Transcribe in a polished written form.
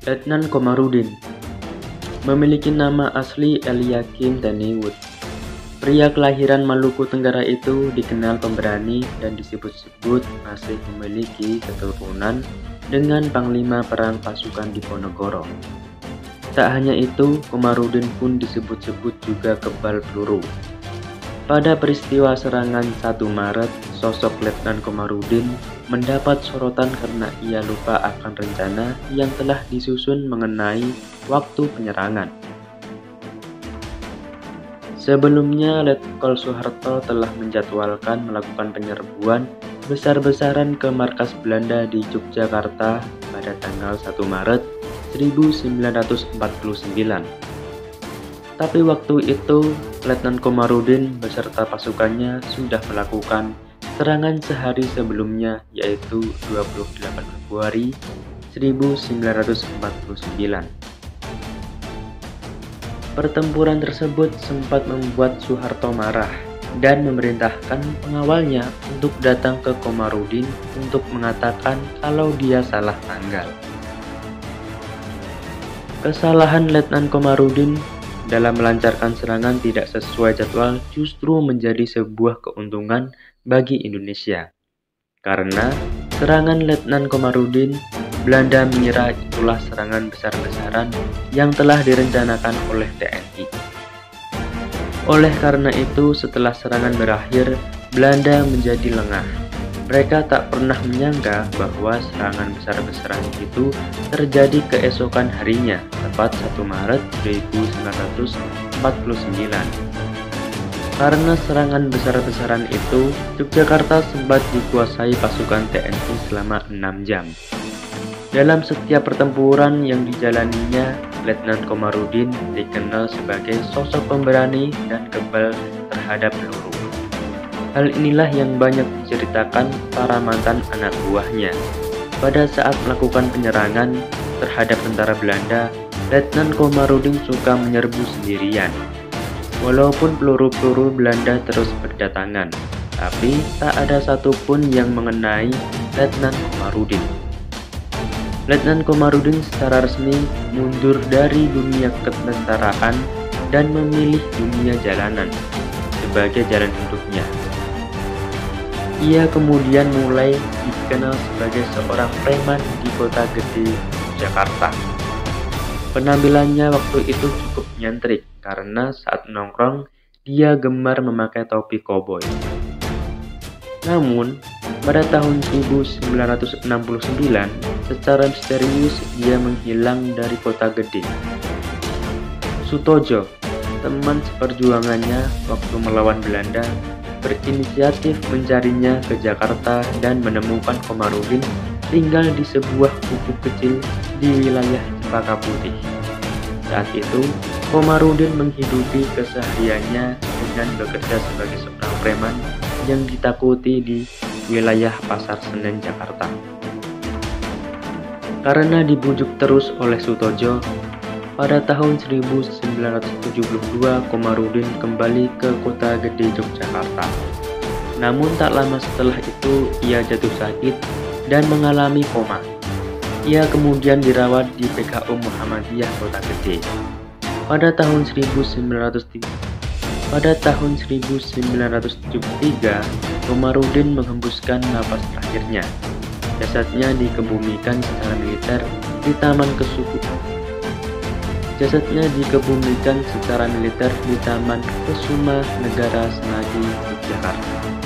Letnan Komarudin memiliki nama asli Eliakim Daniwood. Pria kelahiran Maluku Tenggara itu dikenal pemberani dan disebut-sebut masih memiliki keturunan dengan panglima perang pasukan Diponegoro. Tak hanya itu, Komarudin pun disebut-sebut juga kebal peluru. Pada peristiwa serangan 1 Maret, sosok Letnan Komarudin mendapat sorotan karena ia lupa akan rencana yang telah disusun mengenai waktu penyerangan. Sebelumnya, Letkol Soeharto telah menjadwalkan melakukan penyerbuan besar-besaran ke markas Belanda di Yogyakarta pada tanggal 1 Maret 1949. Tapi waktu itu, Letnan Komarudin beserta pasukannya sudah melakukan serangan sehari sebelumnya, yaitu 28 Februari 1949. Pertempuran tersebut sempat membuat Soeharto marah dan memerintahkan pengawalnya untuk datang ke Komarudin untuk mengatakan kalau dia salah tanggal. Kesalahan Letnan Komarudin dalam melancarkan serangan tidak sesuai jadwal justru menjadi sebuah keuntungan bagi Indonesia. Karena serangan Letnan Komarudin, Belanda mengira itulah serangan besar-besaran yang telah direncanakan oleh TNI. Oleh karena itu, setelah serangan berakhir, Belanda menjadi lengah. Mereka tak pernah menyangka bahwa serangan besar-besaran itu terjadi keesokan harinya, tepat 1 Maret 1949. Karena serangan besar-besaran itu, Yogyakarta sempat dikuasai pasukan TNI selama 6 jam. Dalam setiap pertempuran yang dijalaninya, Letnan Komarudin dikenal sebagai sosok pemberani dan kebal terhadap peluru. Hal inilah yang banyak diceritakan para mantan anak buahnya. Pada saat melakukan penyerangan terhadap tentara Belanda, Letnan Komarudin suka menyerbu sendirian. Walaupun peluru-peluru Belanda terus berdatangan, tapi tak ada satupun yang mengenai Letnan Komarudin. Letnan Komarudin secara resmi mundur dari dunia ketentaraan dan memilih dunia jalanan sebagai jalan hidupnya. Ia kemudian mulai dikenal sebagai seorang preman di kota gede Jakarta. Penampilannya waktu itu cukup nyentrik karena saat nongkrong dia gemar memakai topi koboi. Namun, pada tahun 1969, secara misterius dia menghilang dari kota gede. Sutojo, teman seperjuangannya waktu melawan Belanda, berinisiatif mencarinya ke Jakarta dan menemukan Komarudin tinggal di sebuah gubuk kecil di wilayah Cempaka Putih. Saat itu, Komarudin menghidupi kesehariannya dengan bekerja sebagai seorang preman yang ditakuti di wilayah Pasar Senen, Jakarta. Karena dibujuk terus oleh Sutojo, pada tahun 1972 Komarudin kembali ke kota gede Yogyakarta. Namun tak lama setelah itu ia jatuh sakit dan mengalami koma. Ia kemudian dirawat di PKU Muhammadiyah Kota Gede. Pada tahun 1973, Komarudin menghembuskan napas terakhirnya. Jasadnya dikebumikan secara militer di Taman Kesuma Negara Senadi, Yogyakarta.